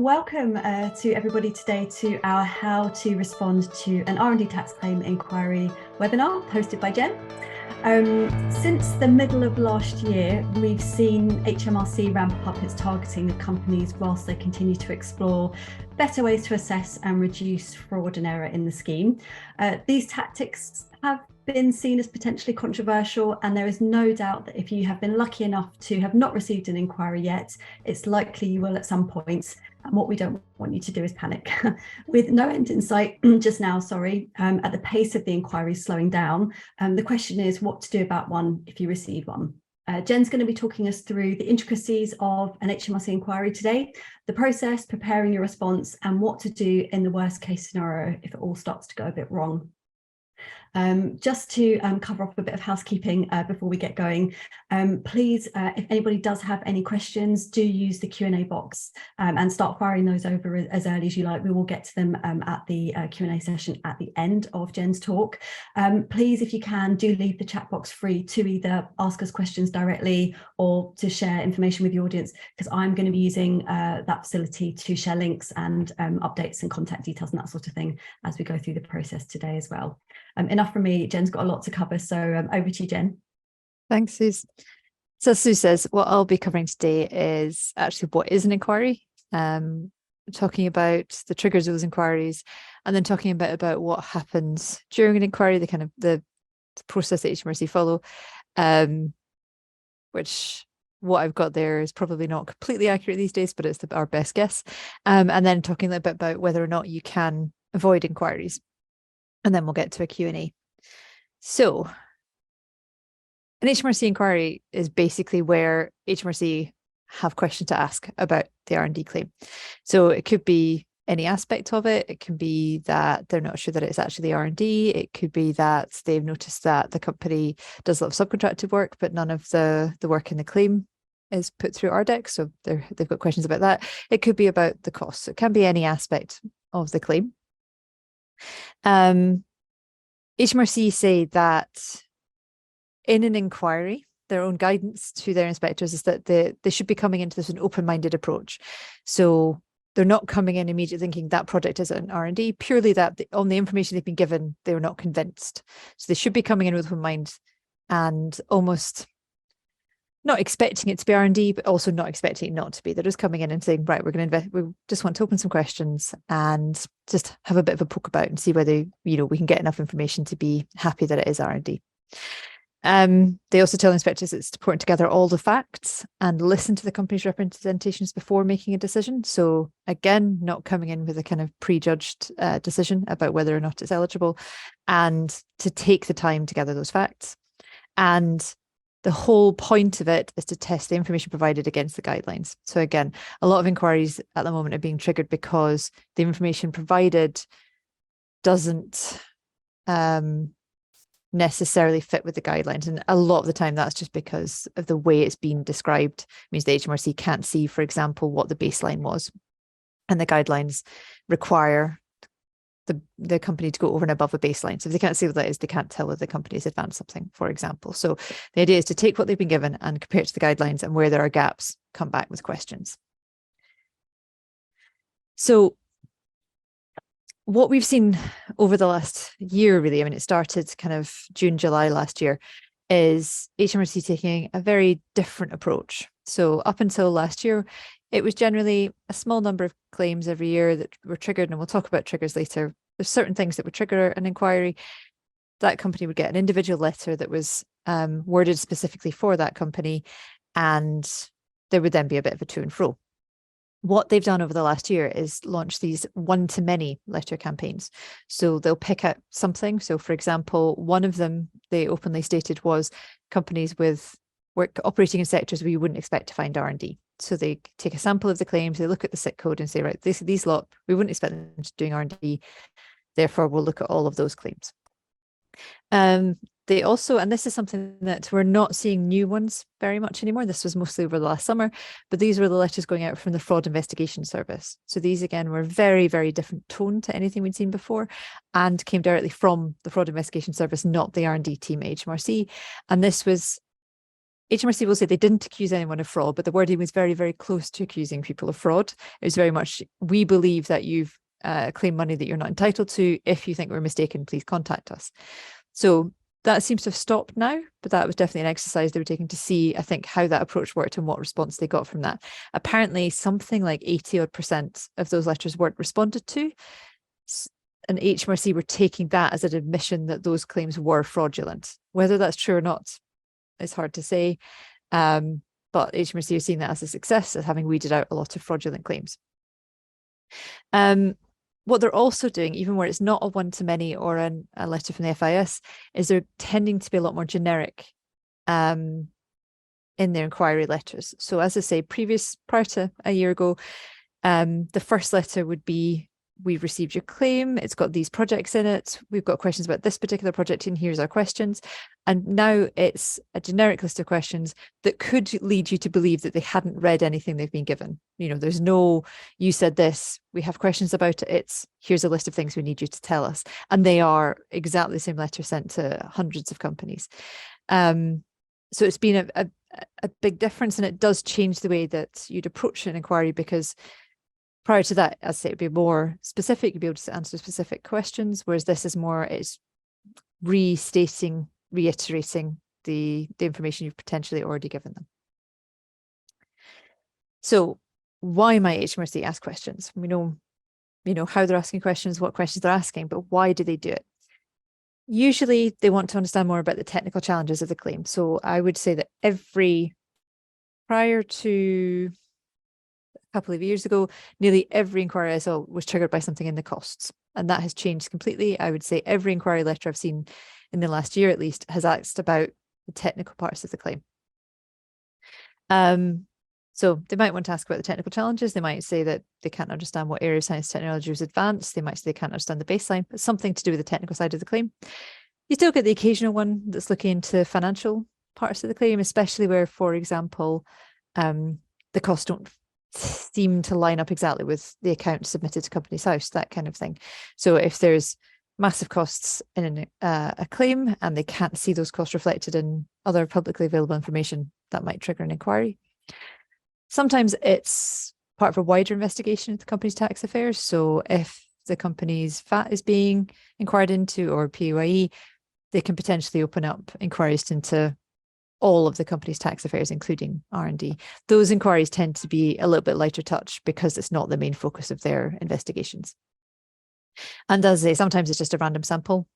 welcome to everybody today to our How to Respond to an R&D Tax Claim Inquiry webinar hosted by Jen. Since the middle of last year, we've seen HMRC ramp up its targeting of companies whilst they continue to explore better ways to assess and reduce fraud and error in the scheme. These tactics have been seen as potentially controversial, and there is no doubt that if you have been lucky enough to have not received an inquiry yet, it's likely you will at some point. And what we don't want you to do is panic. With no end in sight just now, at the pace of the inquiry slowing down, the question is what to do about one if you receive one. Jen's going to be talking us through the intricacies of an HMRC inquiry today, the process, preparing your response, and what to do in the worst case scenario if it all starts to go a bit wrong. Just to cover off a bit of housekeeping before we get going, please, if anybody does have any questions, do use the Q&A box and start firing those over as early as you like. We will get to them at the Q&A session at the end of Jen's talk. Please, if you can, do leave the chat box free to either ask us questions directly or to share information with the audience, because I'm going to be using that facility to share links and updates and contact details and that sort of thing as we go through the process today as well. Enough from me. Jen's got a lot to cover, so over to you, Jen. Thanks, Suze. So Sue says what I'll be covering today is actually what is an inquiry, talking about the triggers of those inquiries, and then talking a bit about what happens during an inquiry, the process that HMRC follow, which what I've got there is probably not completely accurate these days, but it's our best guess, and then talking a little bit about whether or not you can avoid inquiries. And then we'll get to a Q&A. So an HMRC inquiry is basically where HMRC have questions to ask about the R&D claim. So it could be any aspect of it. It can be that they're not sure that it's actually R&D. It could be that they've noticed that the company does a lot of subcontracted work, but none of the work in the claim is put through RDEC. So they've got questions about that. It could be about the costs. It can be any aspect of the claim. HMRC say that in an inquiry, their own guidance to their inspectors is that they should be coming into this with an open-minded approach. So they're not coming in immediately thinking that project is an R&D, purely that on the information they've been given, they were not convinced. So they should be coming in with open mind and almost not expecting it to be R&D, but also not expecting it not to be. They're just coming in and saying, right, we're going to invest. We just want to open some questions and just have a bit of a poke about and see whether, we can get enough information to be happy that it is R&D. They also tell inspectors it's important to gather all the facts and listen to the company's representations before making a decision. So again, not coming in with a kind of prejudged decision about whether or not it's eligible, and to take the time to gather those facts. And the whole point of it is to test the information provided against the guidelines. So again, a lot of inquiries at the moment are being triggered because the information provided doesn't necessarily fit with the guidelines. And a lot of the time that's just because of the way it's been described. It means the HMRC can't see, for example, what the baseline was. And the guidelines require the company to go over and above a baseline. So if they can't see what that is, they can't tell whether the company has advanced something, for example. So the idea is to take what they've been given and compare it to the guidelines, and where there are gaps, come back with questions. So what we've seen over the last year, really, it started kind of June, July last year, is HMRC taking a very different approach. So up until last year, it was generally a small number of claims every year that were triggered, and we'll talk about triggers later. There's certain things that would trigger an inquiry. That company would get an individual letter that was worded specifically for that company, and there would then be a bit of a to and fro. What they've done over the last year is launch these one-to-many letter campaigns. So they'll pick out something. So for example, one of them they openly stated was companies with work operating in sectors where you wouldn't expect to find R&D. So they take a sample of the claims, they look at the SIC code and say, right, these lot, we wouldn't expect them to be doing R&D. Therefore, we'll look at all of those claims. They also, and this is something that we're not seeing new ones very much anymore. This was mostly over the last summer, but these were the letters going out from the Fraud Investigation Service. So these, again, were very, very different tone to anything we'd seen before, and came directly from the Fraud Investigation Service, not the R&D team at HMRC. And this was HMRC will say they didn't accuse anyone of fraud, but the wording was very, very close to accusing people of fraud. It was very much, we believe that you've claimed money that you're not entitled to. If you think we're mistaken, please contact us. So that seems to have stopped now, but that was definitely an exercise they were taking to see, I think, how that approach worked and what response they got from that. Apparently, something like 80% of those letters weren't responded to. And HMRC were taking that as an admission that those claims were fraudulent. Whether that's true or not, it's hard to say. But HMRC are seeing that as a success, as having weeded out a lot of fraudulent claims. What they're also doing, even where it's not a one-to-many or a letter from the FIS, is they're tending to be a lot more generic in their inquiry letters. So as I say, prior to a year ago, the first letter would be, we've received your claim, it's got these projects in it, we've got questions about this particular project, and here's our questions. And now it's a generic list of questions that could lead you to believe that they hadn't read anything they've been given. You know, there's no, you said this, we have questions about it, it's, here's a list of things we need you to tell us. And they are exactly the same letter sent to hundreds of companies. So it's been a big difference, and it does change the way that you'd approach an inquiry, because prior to that, as I say, it'd be more specific, you'd be able to answer specific questions, whereas this is more, it's reiterating the information you've potentially already given them. So why might HMRC ask questions? We know how they're asking questions, what questions they're asking, but why do they do it? Usually they want to understand more about the technical challenges of the claim. So I would say that prior to couple of years ago, nearly every inquiry I saw was triggered by something in the costs. And that has changed completely. I would say every inquiry letter I've seen in the last year, at least, has asked about the technical parts of the claim. So they might want to ask about the technical challenges. They might say that they can't understand what area of science technology was advanced. They might say they can't understand the baseline, but something to do with the technical side of the claim. You still get the occasional one that's looking into financial parts of the claim, especially where, for example, the costs don't seem to line up exactly with the account submitted to Companies House, that kind of thing. So if there's massive costs in a claim and they can't see those costs reflected in other publicly available information, that might trigger an inquiry. Sometimes it's part of a wider investigation of the company's tax affairs. So if the company's VAT is being inquired into, or PAYE, they can potentially open up inquiries into all of the company's tax affairs, including R&D. Those inquiries tend to be a little bit lighter touch because it's not the main focus of their investigations. And as I say, sometimes it's just a random sample.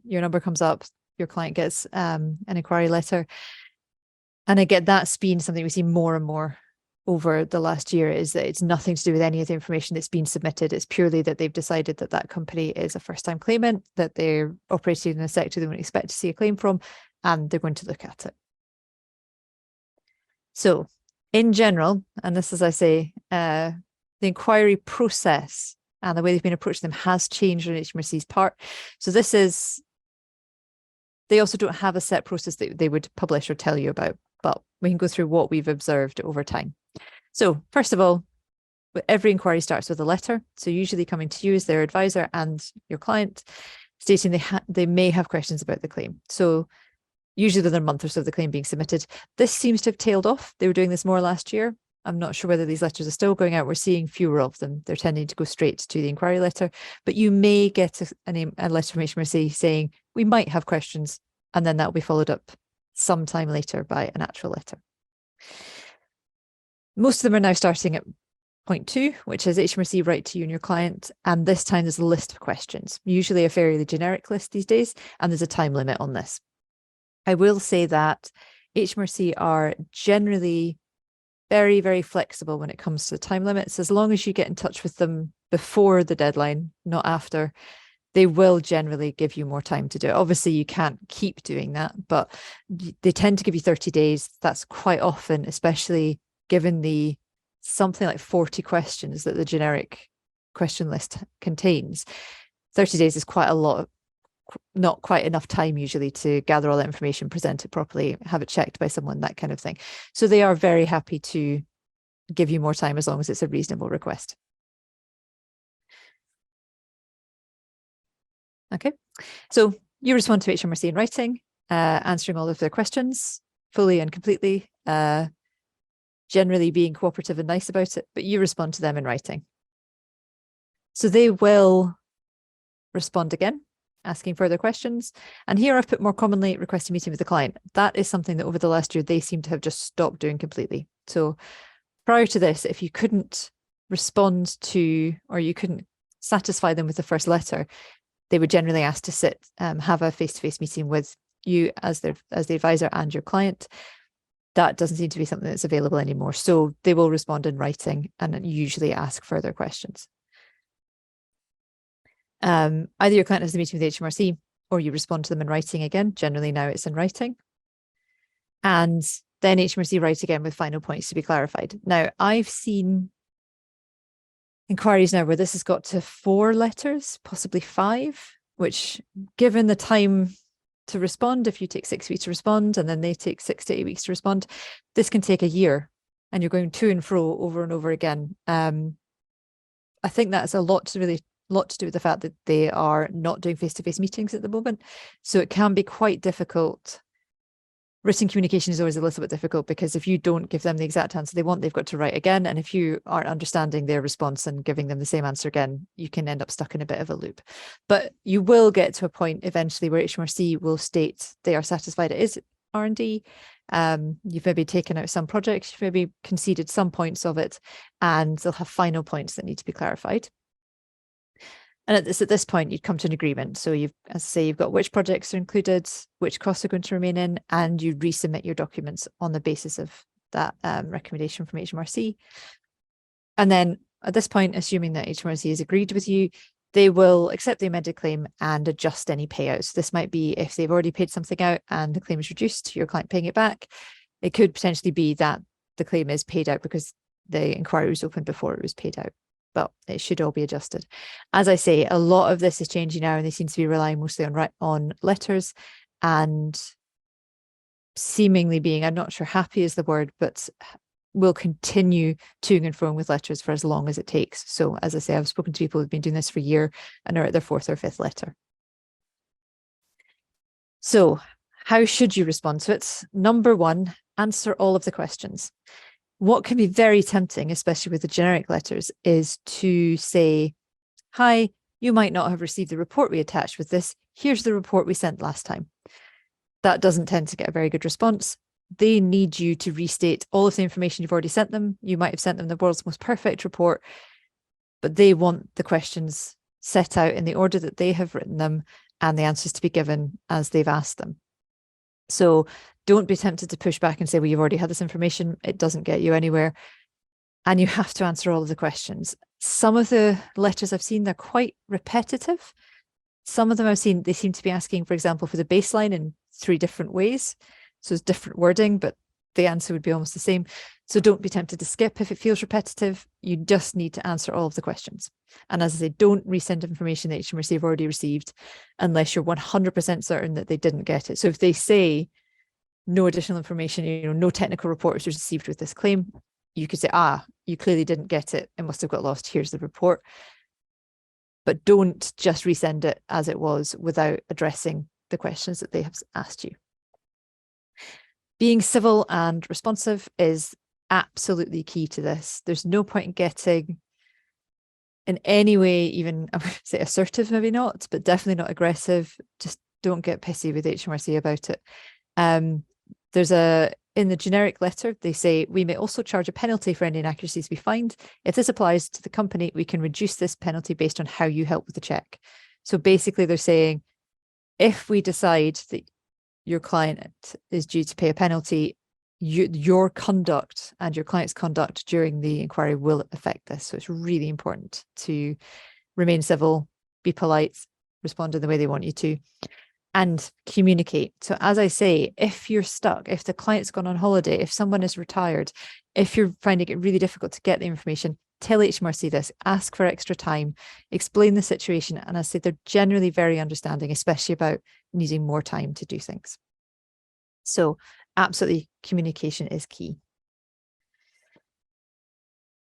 Your number comes up, your client gets an inquiry letter. And again, that's been something we see more and more over the last year, is that it's nothing to do with any of the information that's been submitted. It's purely that they've decided that that company is a first-time claimant, that they're operating in a sector they wouldn't expect to see a claim from, and they're going to look at it. So in general, and this, as I say, the inquiry process and the way they've been approaching them has changed on HMRC's part. So this is, they also don't have a set process that they would publish or tell you about, but we can go through what we've observed over time. So first of all, every inquiry starts with a letter. So usually coming to you as their advisor and your client, stating they may have questions about the claim. So usually within a month or so of the claim being submitted. This seems to have tailed off. They were doing this more last year. I'm not sure whether these letters are still going out. We're seeing fewer of them. They're tending to go straight to the inquiry letter, but you may get a letter from HMRC saying, we might have questions, and then that will be followed up sometime later by an actual letter. Most of them are now starting at point 2, which is HMRC write to you and your client, and this time there's a list of questions, usually a fairly generic list these days, and there's a time limit on this. I will say that HMRC are generally very, very flexible when it comes to time limits. As long as you get in touch with them before the deadline, not after, they will generally give you more time to do it. Obviously, you can't keep doing that, but they tend to give you 30 days. That's quite often, especially given the something like 40 questions that the generic question list contains. 30 days is quite a lot, not quite enough time usually to gather all that information, present it properly, have it checked by someone, that kind of thing. So they are very happy to give you more time as long as it's a reasonable request. Okay, so you respond to HMRC in writing, answering all of their questions. fully and completely, generally being cooperative and nice about it, but you respond to them in writing. So they will respond again, asking further questions. And here I've put more commonly request a meeting with the client. That is something that over the last year, they seem to have just stopped doing completely. So prior to this, if you couldn't respond to, or you couldn't satisfy them with the first letter, they would generally ask to sit, have a face-to-face meeting with you as the advisor and your client. That doesn't seem to be something that's available anymore. So they will respond in writing and usually ask further questions. Either your client has a meeting with HMRC or you respond to them in writing again. Generally now it's in writing. And then HMRC write again with final points to be clarified. Now, I've seen inquiries now where this has got to 4 letters, possibly 5, which given the time to respond, if you take 6 weeks to respond and then they take 6 to 8 weeks to respond, this can take a year and you're going to and fro over and over again. I think that's a lot to do with the fact that they are not doing face-to-face meetings at the moment. So it can be quite difficult. Written communication is always a little bit difficult because if you don't give them the exact answer they want, they've got to write again. And if you aren't understanding their response and giving them the same answer again, you can end up stuck in a bit of a loop. But you will get to a point eventually where HMRC will state they are satisfied it is R&D. You've maybe taken out some projects, you've maybe conceded some points of it, and they'll have final points that need to be clarified. And at this point, you'd come to an agreement. So you've, as I say, you've got which projects are included, which costs are going to remain in, and you resubmit your documents on the basis of that recommendation from HMRC. And then at this point, assuming that HMRC has agreed with you, they will accept the amended claim and adjust any payouts. This might be if they've already paid something out and the claim is reduced, your client paying it back. It could potentially be that the claim is paid out because the inquiry was opened before it was paid out. But it should all be adjusted. As I say, a lot of this is changing now and they seem to be relying mostly on letters and seemingly being, I'm not sure happy is the word, but will continue toing and froing with letters for as long as it takes. So as I say, I've spoken to people who've been doing this for a year and are at their 4th or 5th letter. So how should you respond to it? Number 1, answer all of the questions. What can be very tempting, especially with the generic letters, is to say, hi, you might not have received the report we attached with this. Here's the report we sent last time. That doesn't tend to get a very good response. They need you to restate all of the information you've already sent them. You might have sent them the world's most perfect report, but they want the questions set out in the order that they have written them and the answers to be given as they've asked them. So don't be tempted to push back and say, well, you've already had this information. It doesn't get you anywhere. And you have to answer all of the questions. Some of the letters I've seen, they're quite repetitive. Some of them I've seen, they seem to be asking, for example, for the baseline in 3 different ways. So it's different wording, but the answer would be almost the same. So don't be tempted to skip if it feels repetitive. You just need to answer all of the questions. And as I say, don't resend information that HMRC have already received unless you're 100% certain that they didn't get it. So if they say no additional information, no technical report was received with this claim, you could say, you clearly didn't get it. It must have got lost. Here's the report. But don't just resend it as it was without addressing the questions that they have asked you. Being civil and responsive is absolutely key to this. There's no point in getting in any way, even I would say assertive, maybe not, but definitely not aggressive. Just don't get pissy with HMRC about it. In the generic letter, they say, we may also charge a penalty for any inaccuracies we find. If this applies to the company, we can reduce this penalty based on how you help with the check. So basically they're saying, if we decide that your client is due to pay a penalty, your conduct and your client's conduct during the inquiry will affect this. So it's really important to remain civil, be polite, respond in the way they want you to, and communicate. So as I say, if you're stuck, if the client's gone on holiday, if someone is retired, if you're finding it really difficult to get the information, tell HMRC this, ask for extra time, explain the situation. And I say they're generally very understanding, especially about needing more time to do things. So absolutely, communication is key.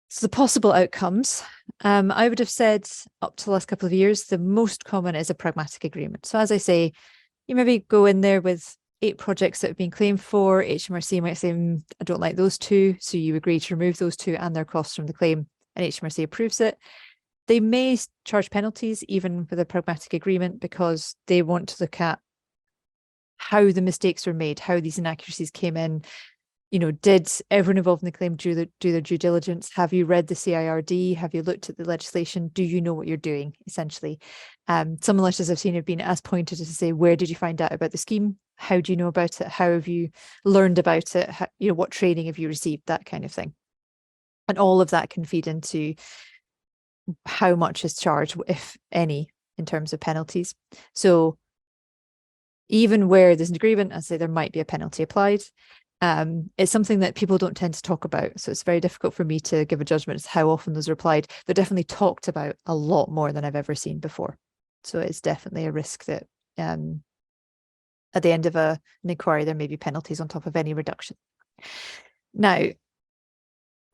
So the possible outcomes, I would have said up to the last couple of years, the most common is a pragmatic agreement. So as I say, you maybe go in there with 8 projects that have been claimed for, HMRC might say, I don't like those 2, so you agree to remove those 2 and their costs from the claim, and HMRC approves it. They may charge penalties even with a pragmatic agreement because they want to look at how the mistakes were made, how these inaccuracies came in. You know, did everyone involved in the claim do their due diligence? Have you read the CIRD? Have you looked at the legislation? Do you know what you're doing, essentially? Some letters I've seen have been as pointed as to say, where did you find out about the scheme? How do you know about it? How have you learned about it? How, you know, what training have you received? That kind of thing. And all of that can feed into how much is charged, if any, in terms of penalties. So even where there's an agreement, I say there might be a penalty applied. It's something that people don't tend to talk about. So it's very difficult for me to give a judgment as how often those are applied. They're definitely talked about a lot more than I've ever seen before. So it's definitely a risk that at the end of an inquiry, there may be penalties on top of any reduction. Now,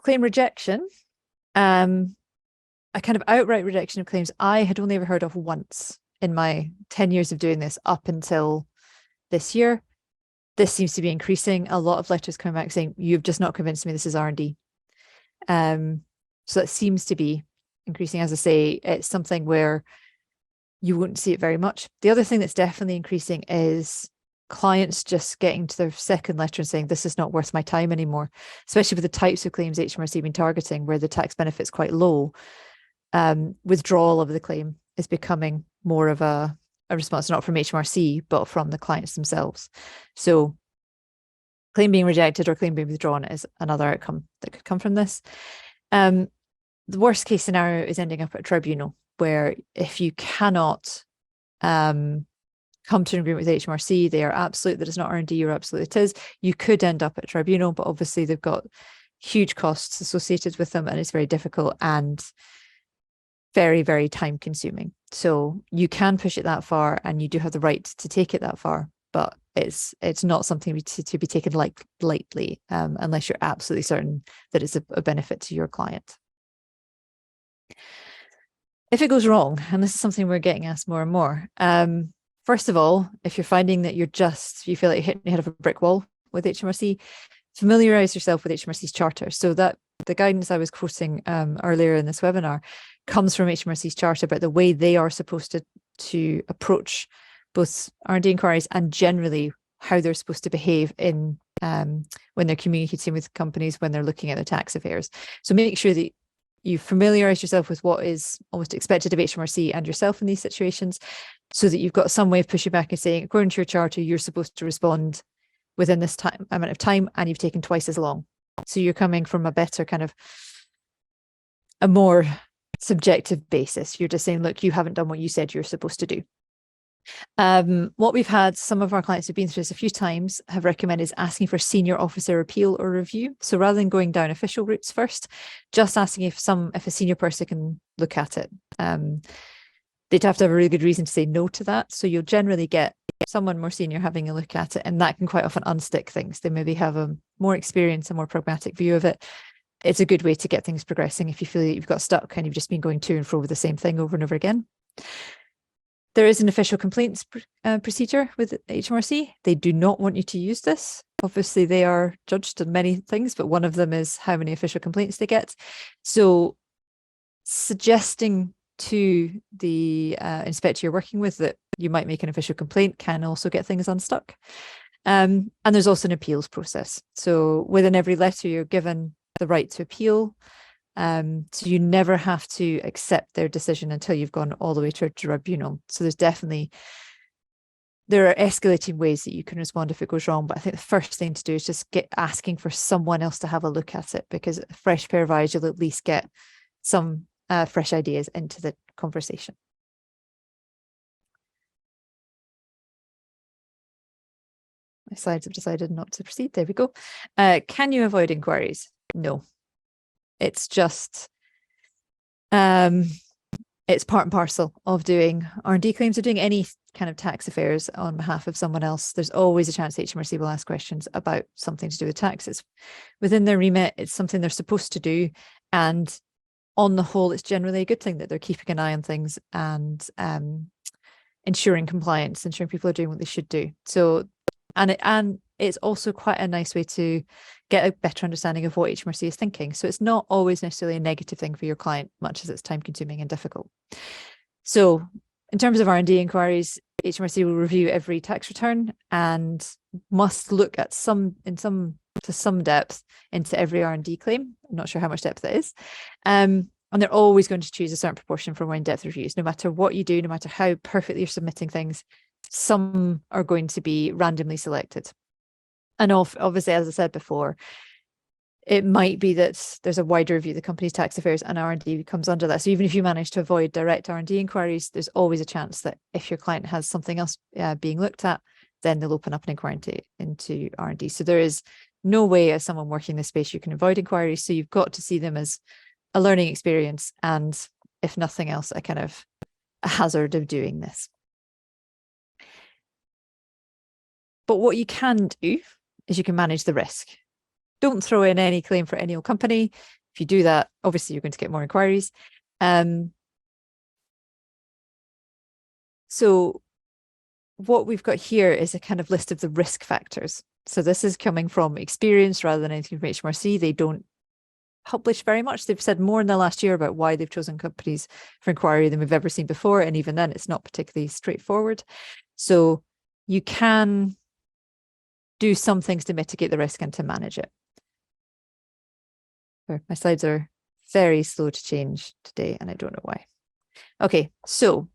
claim rejection, a kind of outright rejection of claims I had only ever heard of once in my 10 years of doing this up until this year. This seems to be increasing. A lot of letters coming back saying, you've just not convinced me this is R&D. So that seems to be increasing. As I say, it's something where you wouldn't see it very much. The other thing that's definitely increasing is clients just getting to their second letter and saying, this is not worth my time anymore, especially with the types of claims HMRC have been targeting where the tax benefit's quite low. Withdrawal of the claim is becoming more of a response, not from HMRC, but from the clients themselves. So claim being rejected or claim being withdrawn is another outcome that could come from this. The worst case scenario is ending up at a tribunal, where if you cannot come to an agreement with HMRC, they are absolute that it's not R&D or absolute it is, you could end up at a tribunal, but obviously they've got huge costs associated with them and it's very difficult and very, very time consuming. So you can push it that far and you do have the right to take it that far, but it's not something to be taken lightly unless you're absolutely certain that it's a benefit to your client. If it goes wrong, and this is something we're getting asked more and more, first of all, if you're finding that you feel like you're hitting the head of a brick wall with HMRC, familiarize yourself with HMRC's charter. So that the guidance I was quoting earlier in this webinar comes from HMRC's charter about the way they are supposed to approach both R&D inquiries and generally how they're supposed to behave in when they're communicating with companies, when they're looking at their tax affairs. So make sure that you familiarize yourself with what is almost expected of HMRC and yourself in these situations, so that you've got some way of pushing back and saying, according to your charter, you're supposed to respond within this amount of time, and you've taken twice as long. So you're coming from a better kind of a more subjective basis. You're just saying, look, you haven't done what you said you're supposed to do. What we've had, some of our clients who've been through this a few times have recommended is asking for senior officer appeal or review. So rather than going down official routes first, just asking if a senior person can look at it. They'd have to have a really good reason to say no to that. So you'll generally get someone more senior having a look at it, and that can quite often unstick things. They maybe have a more experience, a more pragmatic view of it. It's a good way to get things progressing if you feel that you've got stuck and you've just been going to and fro with the same thing over and over again. There is an official complaints procedure with HMRC. They do not want you to use this. Obviously, they are judged on many things, but one of them is how many official complaints they get. So suggesting to the inspector you're working with that you might make an official complaint can also get things unstuck. And there's also an appeals process. So within every letter, you're given the right to appeal. So you never have to accept their decision until you've gone all the way to a tribunal. So there are escalating ways that you can respond if it goes wrong. But I think the first thing to do is just asking for someone else to have a look at it, because a fresh pair of eyes, you'll at least get some fresh ideas into the conversation. My slides have decided not to proceed. There we go. Can you avoid inquiries? No. It's just, it's part and parcel of doing R&D claims or doing any kind of tax affairs on behalf of someone else. There's always a chance HMRC will ask questions about something to do with taxes. Within their remit, it's something they're supposed to do. And on the whole, it's generally a good thing that they're keeping an eye on things and ensuring compliance, ensuring people are doing what they should do. So And it's also quite a nice way to get a better understanding of what HMRC is thinking. So it's not always necessarily a negative thing for your client, much as it's time consuming and difficult. So in terms of R&D inquiries, HMRC will review every tax return and must look at some depth into every R&D claim. I'm not sure how much depth that is. And they're always going to choose a certain proportion from in-depth reviews, no matter what you do, no matter how perfectly you're submitting things, some are going to be randomly selected. And obviously, as I said before, it might be that there's a wider review of the company's tax affairs and R&D comes under that. So even if you manage to avoid direct R&D inquiries, there's always a chance that if your client has something else being looked at, then they'll open up an inquiry into R&D. So there is no way as someone working in this space you can avoid inquiries. So you've got to see them as a learning experience and, if nothing else, a kind of a hazard of doing this. But what you can do is you can manage the risk. Don't throw in any claim for any old company. If you do that, obviously you're going to get more inquiries. So what we've got here is a kind of list of the risk factors. So this is coming from experience rather than anything from HMRC. They don't publish very much. They've said more in the last year about why they've chosen companies for inquiry than we've ever seen before. And even then, it's not particularly straightforward. So you can do some things to mitigate the risk and to manage it. My slides are very slow to change today, and I don't know why. Okay, so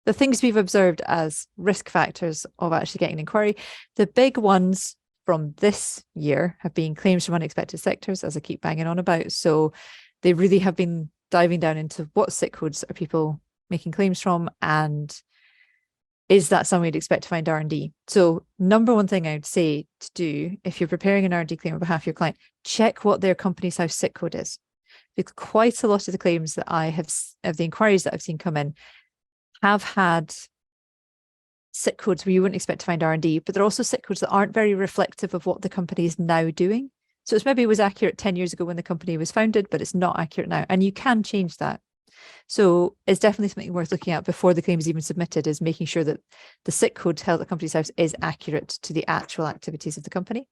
the things we've observed as risk factors of actually getting an inquiry, the big ones from this year have been claims from unexpected sectors, as I keep banging on about. So they really have been diving down into what SIC codes are people making claims from, and is that something you'd expect to find R&D? So number one thing I would say to do if you're preparing an R&D claim on behalf of your client, check what their company's house SIC code is. Because quite a lot of the claims that I have, of the inquiries that I've seen come in, have had SIC codes where you wouldn't expect to find R&D, but they're also SIC codes that aren't very reflective of what the company is now doing. So it's maybe it was accurate 10 years ago when the company was founded, but it's not accurate now. And you can change that. So it's definitely something worth looking at before the claim is even submitted, is making sure that the SIC code held at the company's house is accurate to the actual activities of the company.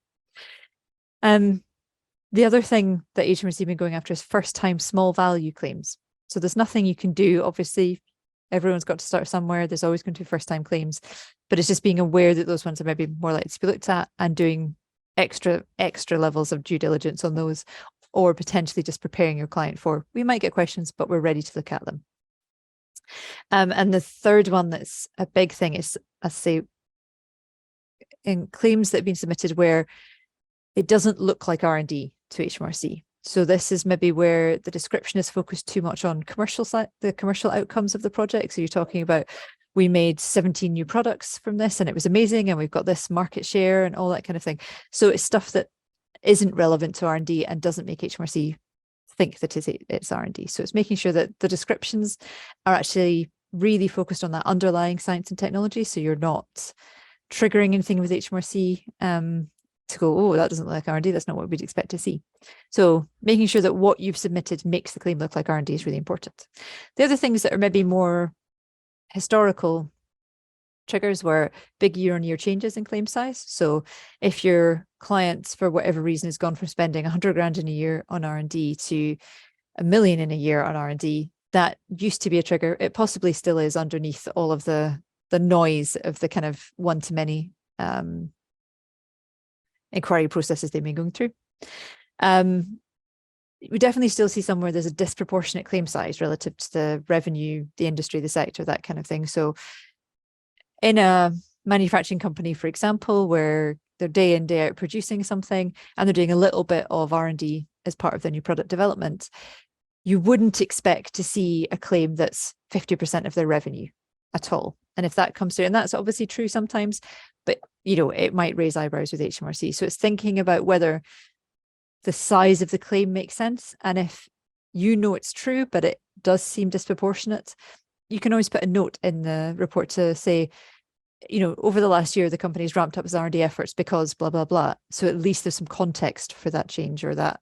The other thing that HMRC have been going after is first-time small value claims. So there's nothing you can do. Obviously, everyone's got to start somewhere. There's always going to be first-time claims, but it's just being aware that those ones are maybe more likely to be looked at and doing extra levels of due diligence on those, or potentially just preparing your client for, we might get questions, but we're ready to look at them. And the third one that's a big thing is, I say, in claims that have been submitted where it doesn't look like R&D to HMRC. So this is maybe where the description is focused too much on the commercial outcomes of the project. So you're talking about, we made 17 new products from this and it was amazing, and we've got this market share and all that kind of thing. So it's stuff that isn't relevant to R&D and doesn't make HMRC think that it's R&D. So it's making sure that the descriptions are actually really focused on that underlying science and technology. So you're not triggering anything with HMRC to go, oh, that doesn't look like R&D. That's not what we'd expect to see. So making sure that what you've submitted makes the claim look like R&D is really important. The other things that are maybe more historical triggers were big year-on-year changes in claim size. So if your client, for whatever reason, has gone from spending 100 grand in a year on R&D to 1 million in a year on R&D, that used to be a trigger. It possibly still is underneath all of the noise of the kind of one-to-many inquiry processes they've been going through. We definitely still see somewhere there's a disproportionate claim size relative to the revenue, the industry, the sector, that kind of thing. So in a manufacturing company, for example, where they're day in, day out producing something and they're doing a little bit of R&D as part of their new product development, you wouldn't expect to see a claim that's 50% of their revenue at all. And if that comes through, and that's obviously true sometimes, but it might raise eyebrows with HMRC. So it's thinking about whether the size of the claim makes sense. And if it's true, but it does seem disproportionate, you can always put a note in the report to say, over the last year, the company's ramped up its R&D efforts because blah, blah, blah. So at least there's some context for that change or that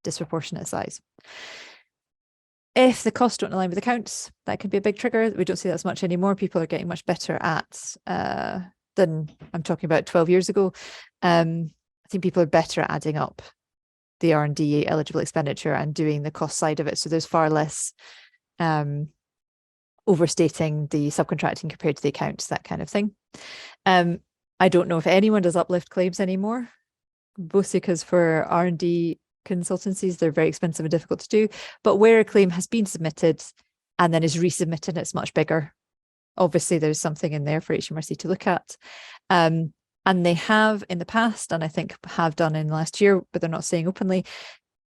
disproportionate size. If the costs don't align with accounts, that can be a big trigger. We don't see that as much anymore. People are getting much better at than I'm talking about 12 years ago. I think people are better at adding up the R&D eligible expenditure and doing the cost side of it. So there's far less overstating the subcontracting compared to the accounts, that kind of thing. I don't know if anyone does uplift claims anymore, mostly because for R&D consultancies, they're very expensive and difficult to do. But where a claim has been submitted and then is resubmitted, it's much bigger. Obviously, there's something in there for HMRC to look at. And they have in the past, and I think have done in the last year, but they're not saying openly,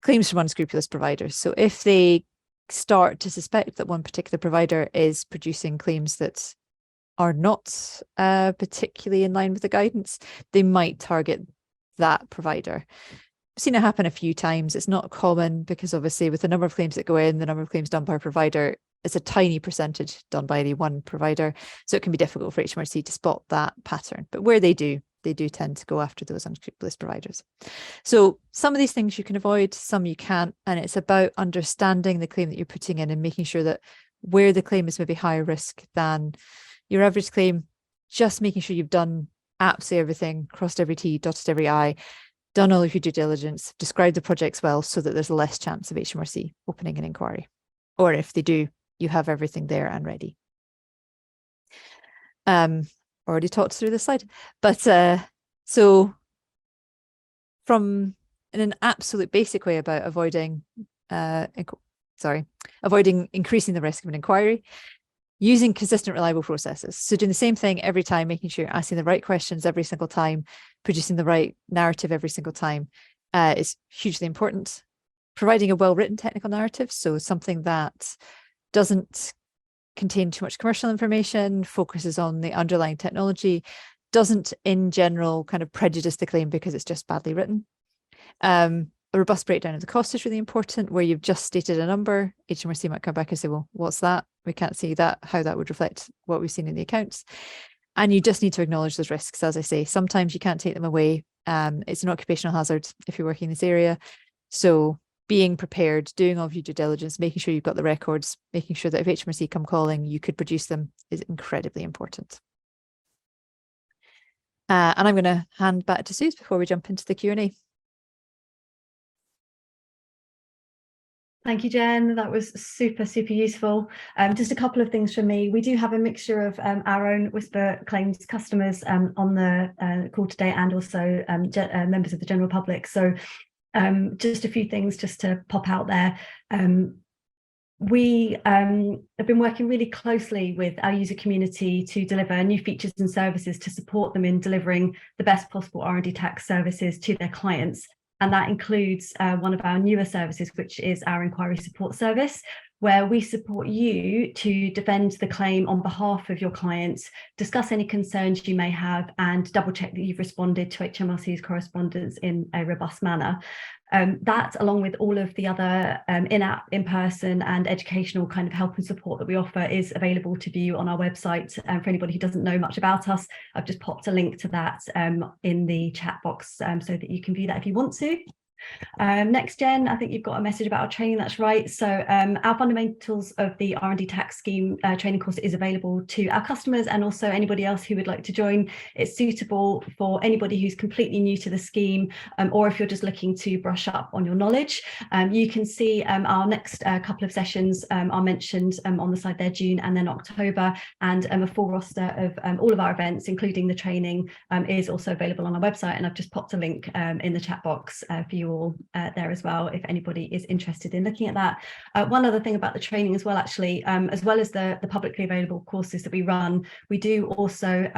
claims from unscrupulous providers. So if they start to suspect that one particular provider is producing claims that are not particularly in line with the guidance, they might target that provider. I've seen it happen a few times. It's not common because obviously with the number of claims that go in, the number of claims done by a provider, it's a tiny percentage done by any one provider. So it can be difficult for HMRC to spot that pattern. But where they do tend to go after those unscrupulous providers. So some of these things you can avoid, some you can't. And it's about understanding the claim that you're putting in and making sure that where the claim is maybe higher risk than your average claim, just making sure you've done absolutely everything, crossed every T, dotted every I, done all of your due diligence, described the projects well so that there's less chance of HMRC opening an inquiry. Or if they do, you have everything there and ready. Already talked through this slide, but so from in an absolute basic way about avoiding increasing the risk of an inquiry, using consistent, reliable processes. So doing the same thing every time, making sure you're asking the right questions every single time, producing the right narrative every single time is hugely important. Providing a well-written technical narrative, so something that doesn't contain too much commercial information, focuses on the underlying technology, doesn't in general kind of prejudice the claim because it's just badly written. A robust breakdown of the cost is really important, where you've just stated a number. HMRC might come back and say, well, what's that? We can't see that, how that would reflect what we've seen in the accounts. And you just need to acknowledge those risks. As I say, sometimes you can't take them away. It's an occupational hazard if you're working in this area. So being prepared, doing all of your due diligence, making sure you've got the records, making sure that if HMRC come calling, you could produce them is incredibly important. And I'm going to hand back to Suze before we jump into the Q&A. Thank you, Jen. That was super, super useful. Just a couple of things from me. We do have a mixture of our own WhisperClaims customers on the call today, and also members of the general public. So just a few things just to pop out there. We have been working really closely with our user community to deliver new features and services to support them in delivering the best possible R&D tax services to their clients. And that includes one of our newer services, which is our inquiry support service, where we support you to defend the claim on behalf of your clients, discuss any concerns you may have, and double check that you've responded to HMRC's correspondence in a robust manner. That, along with all of the other in-app, in-person and educational kind of help and support that we offer, is available to view on our website. For anybody who doesn't know much about us, I've just popped a link to that in the chat box so that you can view that if you want to. Next, Jen, I think you've got a message about our training. That's right. So our fundamentals of the R&D tax scheme training course is available to our customers and also anybody else who would like to join. It's suitable for anybody who's completely new to the scheme, or if you're just looking to brush up on your knowledge. You can see our next couple of sessions are mentioned on the slide there, June and then October, and a full roster of all of our events, including the training, is also available on our website, and I've just popped a link in the chat box for you all there as well, if anybody is interested in looking at that. One other thing about the training as well, actually, as well as the publicly available courses that we run, we do also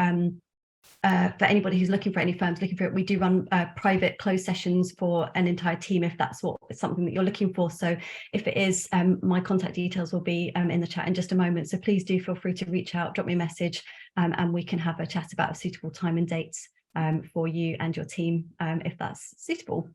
for anybody who's looking for any firms looking for it, we do run private closed sessions for an entire team if that's something that you're looking for. So if it is, my contact details will be in the chat in just a moment. So please do feel free to reach out, drop me a message, and we can have a chat about a suitable time and dates for you and your team if that's suitable.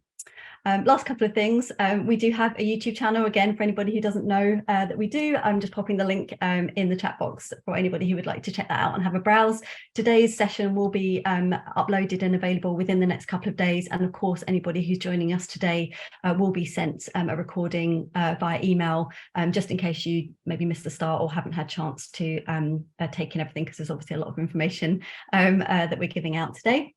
Last couple of things. We do have a YouTube channel, again, for anybody who doesn't know that we do. I'm just popping the link in the chat box for anybody who would like to check that out and have a browse. Today's session will be uploaded and available within the next couple of days. And of course, anybody who's joining us today will be sent a recording via email, just in case you maybe missed the start or haven't had a chance to take in everything, because there's obviously a lot of information that we're giving out today.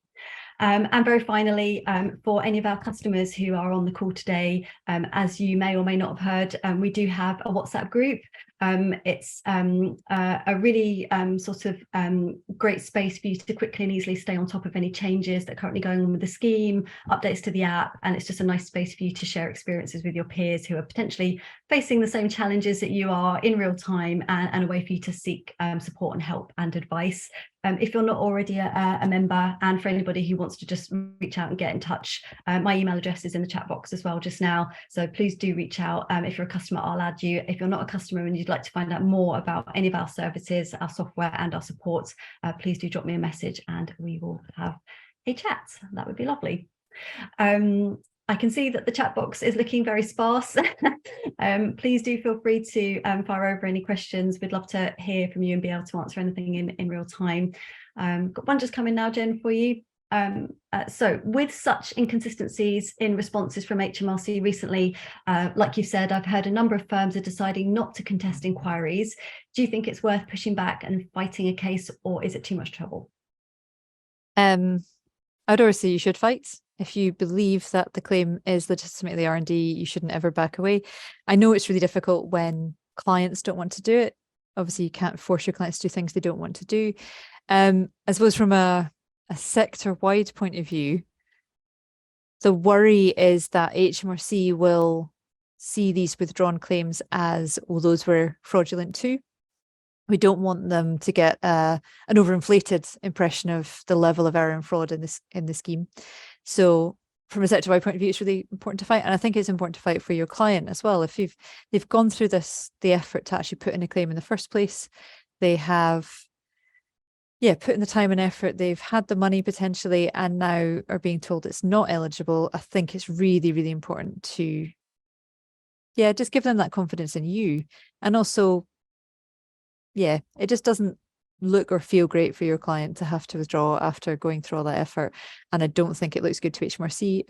And very finally, for any of our customers who are on the call today, as you may or may not have heard, we do have a WhatsApp group. It's a really sort of great space for you to quickly and easily stay on top of any changes that are currently going on with the scheme, updates to the app, and it's just a nice space for you to share experiences with your peers who are potentially facing the same challenges that you are in real time, and a way for you to seek support and help and advice. If you're not already a member, and for anybody who wants to just reach out and get in touch, my email address is in the chat box as well just now. So please do reach out. If you're a customer, I'll add you. If you're not a customer and you'd like to find out more about any of our services, our software and our support, please do drop me a message and we will have a chat. That would be lovely. I can see that the chat box is looking very sparse. Please do feel free to fire over any questions. We'd love to hear from you and be able to answer anything in real time. Got one just coming now, Jen, for you. So with such inconsistencies in responses from HMRC recently, like you said, I've heard a number of firms are deciding not to contest inquiries. Do you think it's worth pushing back and fighting a case, or is it too much trouble? I'd always say you should fight. If you believe that the claim is legitimately R&D, you shouldn't ever back away. I know it's really difficult when clients don't want to do it. Obviously, you can't force your clients to do things they don't want to do. I suppose from a sector-wide point of view, the worry is that HMRC will see these withdrawn claims as, well, those were fraudulent too. We don't want them to get an overinflated impression of the level of error and fraud in the scheme. So from a sector-wide point of view, it's really important to fight. And I think it's important to fight for your client as well. If they've gone through the effort to actually put in a claim in the first place, they have put in the time and effort, they've had the money potentially, and now are being told it's not eligible. I think it's really, really important to just give them that confidence in you. And also, it just doesn't look or feel great for your client to have to withdraw after going through all that effort. And I don't think it looks good to HMRC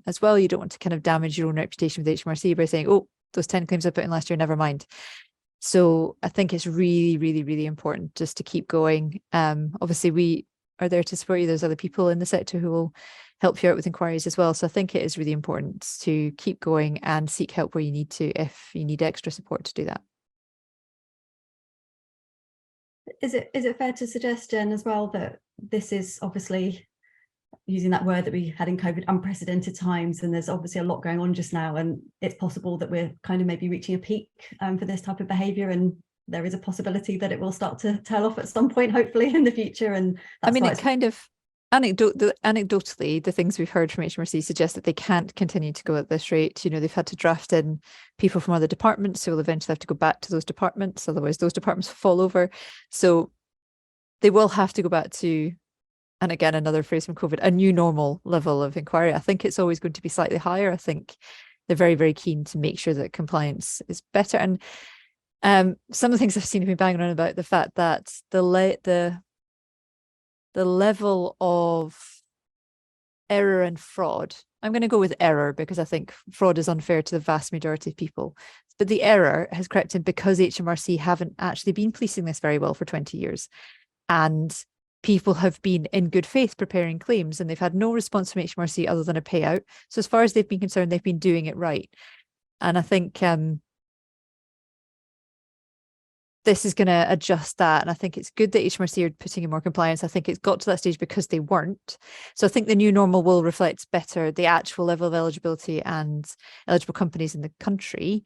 as well. You don't want to kind of damage your own reputation with HMRC by saying, oh, those 10 claims I put in last year, never mind. So I think it's really, really, really important just to keep going. Obviously, we are there to support you. There's other people in the sector who will help you out with inquiries as well. So I think it is really important to keep going and seek help where you need to, if you need extra support to do that. Is it fair to suggest, Jen, as well, that this is obviously, using that word that we had in COVID, unprecedented times, and there's obviously a lot going on just now, and it's possible that we're kind of maybe reaching a peak for this type of behaviour, and there is a possibility that it will start to tail off at some point, hopefully in the future. And that's it kind of anecdotally, the things we've heard from HMRC suggest that they can't continue to go at this rate. You know, they've had to draft in people from other departments who will eventually have to go back to those departments, otherwise those departments fall over. So they will have to go back to, and again, another phrase from COVID, a new normal level of inquiry. I think it's always going to be slightly higher. I think they're very, very keen to make sure that compliance is better. And some of the things I've seen have been banging on about the fact that the level of error and fraud, I'm going to go with error because I think fraud is unfair to the vast majority of people, but the error has crept in because HMRC haven't actually been policing this very well for 20 years. And people have been in good faith preparing claims, and they've had no response from HMRC other than a payout. So as far as they've been concerned, they've been doing it right. And I think this is going to adjust that. And I think it's good that HMRC are putting in more compliance. I think it's got to that stage because they weren't. So I think the new normal will reflect better the actual level of eligibility and eligible companies in the country.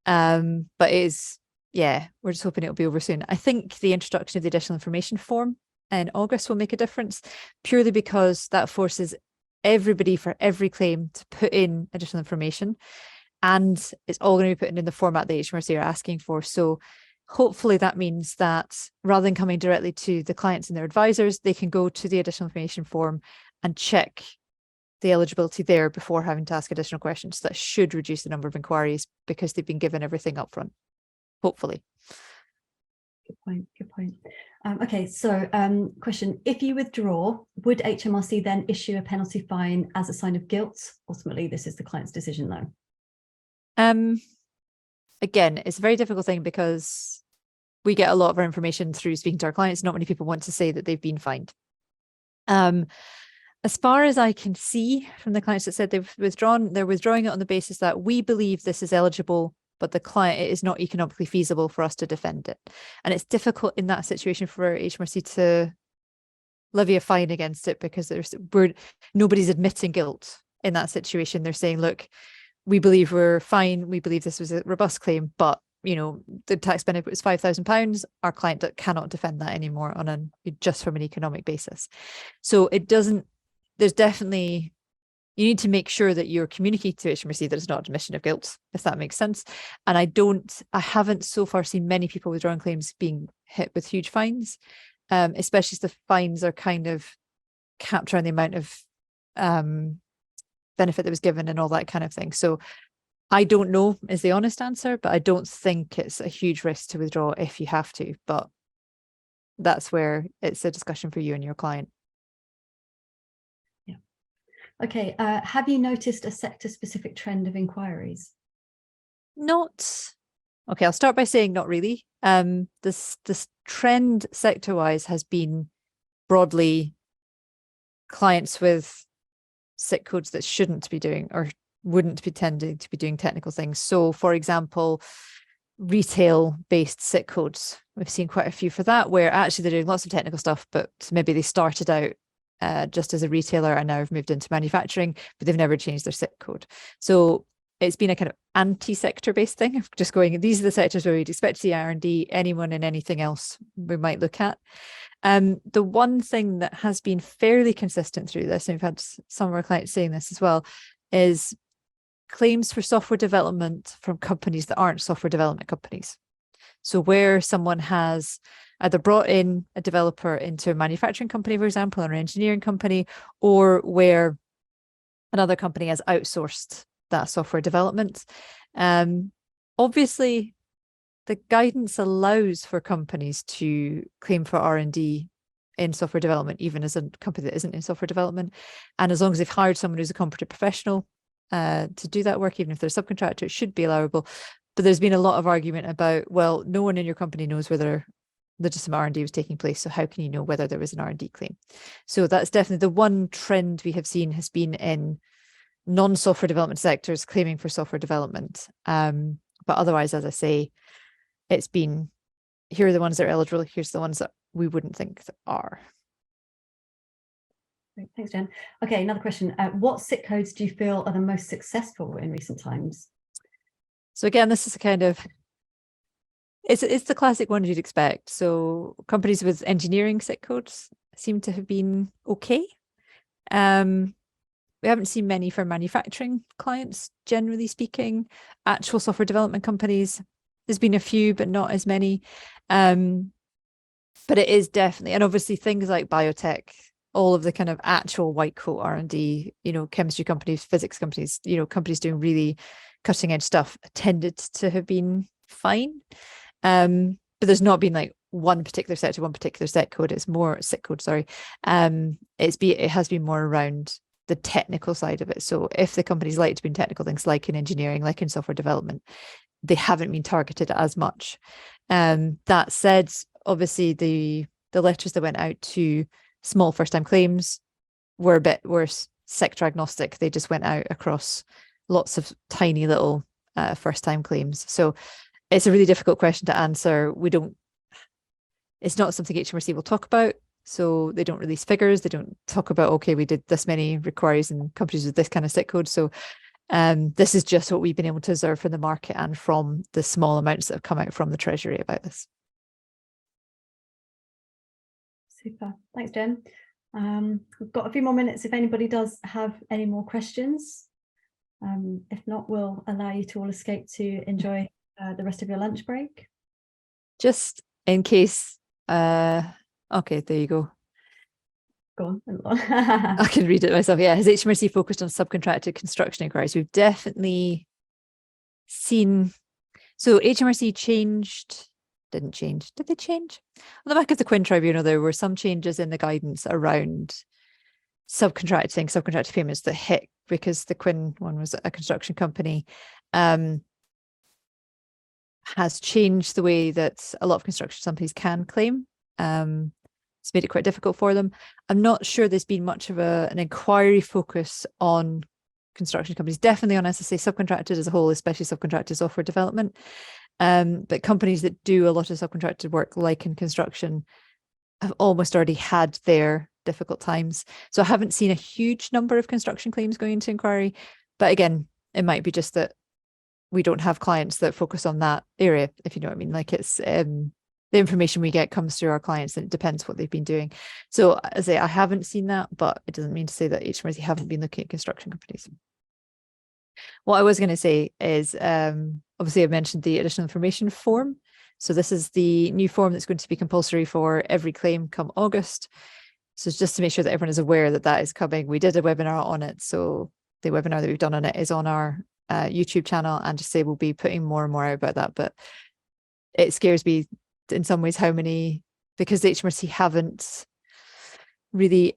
But it is, we're just hoping it'll be over soon. I think the introduction of the additional information form in August will make a difference, purely because that forces everybody for every claim to put in additional information. And it's all going to be put in the format that HMRC are asking for. So hopefully that means that rather than coming directly to the clients and their advisors, they can go to the additional information form and check the eligibility there before having to ask additional questions. That should reduce the number of inquiries because they've been given everything up front, hopefully. Good point, good point. Okay, so question, if you withdraw, would HMRC then issue a penalty fine as a sign of guilt? Ultimately, this is the client's decision though. Again, it's a very difficult thing because we get a lot of our information through speaking to our clients. Not many people want to say that they've been fined. As far as I can see from the clients that said they've withdrawn, they're withdrawing it on the basis that we believe this is eligible, but the client, it is not economically feasible for us to defend it. And it's difficult in that situation for HMRC to levy a fine against it because nobody's admitting guilt in that situation. They're saying, look, we believe we're fine. We believe this was a robust claim, but the tax benefit was £5,000. Our client cannot defend that anymore just from an economic basis. So there's definitely, you need to make sure that you're communicating to HMRC that it's not admission of guilt, if that makes sense. And I haven't so far seen many people withdrawing claims being hit with huge fines, especially as the fines are kind of capped around the amount of benefit that was given and all that kind of thing. So I don't know is the honest answer, but I don't think it's a huge risk to withdraw if you have to. But that's where it's a discussion for you and your client. Yeah. Okay. Have you noticed a sector-specific trend of inquiries? Okay, I'll start by saying not really. This trend sector-wise has been broadly clients with SIC codes that shouldn't be doing or wouldn't be tending to be doing technical things. So, for example, retail-based SIC codes. We've seen quite a few for that, where actually they're doing lots of technical stuff, but maybe they started out just as a retailer and now have moved into manufacturing, but they've never changed their SIC code. So it's been a kind of anti-sector based thing of just going, these are the sectors where we'd expect to see R&D, anyone and anything else we might look at. The one thing that has been fairly consistent through this, and we've had some of our clients saying this as well, is claims for software development from companies that aren't software development companies. So where someone has either brought in a developer into a manufacturing company, for example, or an engineering company, or where another company has outsourced that software development. Obviously, the guidance allows for companies to claim for R&D in software development, even as a company that isn't in software development. And as long as they've hired someone who's a competent professional to do that work, even if they're a subcontractor, it should be allowable. But there's been a lot of argument about, well, no one in your company knows whether legitimate R&D was taking place, so how can you know whether there was an R&D claim? So that's definitely the one trend we have seen has been in non-software development sectors claiming for software development. But otherwise, as I say, it's been, here are the ones that are eligible, here's the ones that we wouldn't think that are. Great. Thanks, Jen. Okay, another question. What SIC codes do you feel are the most successful in recent times? So again, this is a kind of, it's the classic one you'd expect. So companies with engineering SIC codes seem to have been okay. We haven't seen many for manufacturing clients, generally speaking. Actual software development companies, there's been a few, but not as many. But it is definitely, and obviously things like biotech, all of the kind of actual white coat R&D, chemistry companies, physics companies, companies doing really cutting edge stuff tended to have been fine. But there's not been like one particular sector, one particular SIC code. It's more SIC code, sorry. It has been more around the technical side of it. So if the companies like to be in technical things like in engineering, like in software development, they haven't been targeted as much. That said, obviously the letters that went out to small first-time claims were sector agnostic. They just went out across lots of tiny little first-time claims. So it's a really difficult question to answer. It's not something HMRC will talk about. So they don't release figures. They don't talk about, okay, we did this many inquiries in companies with this kind of SIC code. So this is just what we've been able to observe from the market and from the small amounts that have come out from the Treasury about this. Super. Thanks, Jen. We've got a few more minutes if anybody does have any more questions. If not, we'll allow you to all escape to enjoy the rest of your lunch break. Just in case, okay, there you go. Go on. I can read it myself. Yeah, has HMRC focused on subcontracted construction inquiries? We've definitely seen. So HMRC didn't change. Did they change? On the back of the Quinn Tribunal, there were some changes in the guidance around subcontracted payments that hit, because the Quinn one was a construction company, has changed the way that a lot of construction companies can claim. It's made it quite difficult for them. I'm not sure there's been much of an inquiry focus on construction companies, definitely on, as I say, subcontracted as a whole, especially subcontracted software development. But companies that do a lot of subcontracted work, like in construction, have almost already had their difficult times. So I haven't seen a huge number of construction claims going into inquiry. But again, it might be just that we don't have clients that focus on that area, if you know what I mean. Like, it's the information we get comes through our clients, and it depends what they've been doing. So as I say, I haven't seen that, but it doesn't mean to say that HMRC haven't been looking at construction companies. What I was going to say is, obviously I mentioned the additional information form. So this is the new form that's going to be compulsory for every claim come August. So just to make sure that everyone is aware that that is coming. We did a webinar on it. So the webinar that we've done on it is on our YouTube channel, and just say we'll be putting more and more out about that. But it scares me in some ways how many, because the HMRC haven't really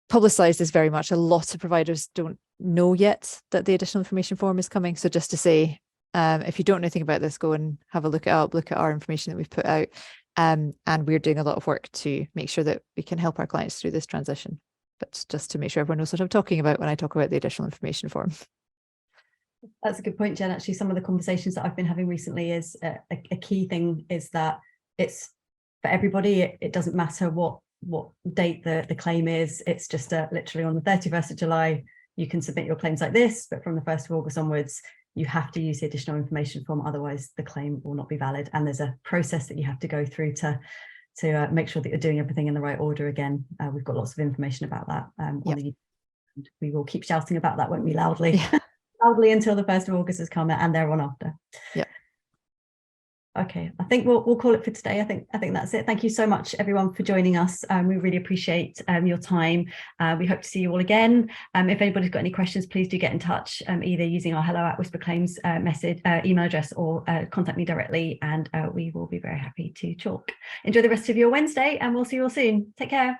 publicized this very much, a lot of providers don't know yet that the additional information form is coming. So just to say, if you don't know anything about this, go and have a look it up, look at our information that we've put out. And we're doing a lot of work to make sure that we can help our clients through this transition. But just to make sure everyone knows what I'm talking about when I talk about the additional information form. That's a good point, Jen. Actually, some of the conversations that I've been having recently is a key thing is that it's for everybody. It doesn't matter what date the claim is. It's just literally on the 31st of July, you can submit your claims like this, but from the 1st of August onwards, you have to use the additional information form, otherwise the claim will not be valid. And there's a process that you have to go through to make sure that you're doing everything in the right order. Again, we've got lots of information about that on the, and we will keep shouting about that, won't we, loudly? Loudly until the 1st of August has come and thereon after. Yeah. Okay, I think we'll call it for today. I think that's it. Thank you so much, everyone, for joining us. We really appreciate your time. We hope to see you all again. If anybody's got any questions, please do get in touch, either using our hello@WhisperClaims message, email address, or contact me directly, and we will be very happy to talk. Enjoy the rest of your Wednesday, and we'll see you all soon. Take care.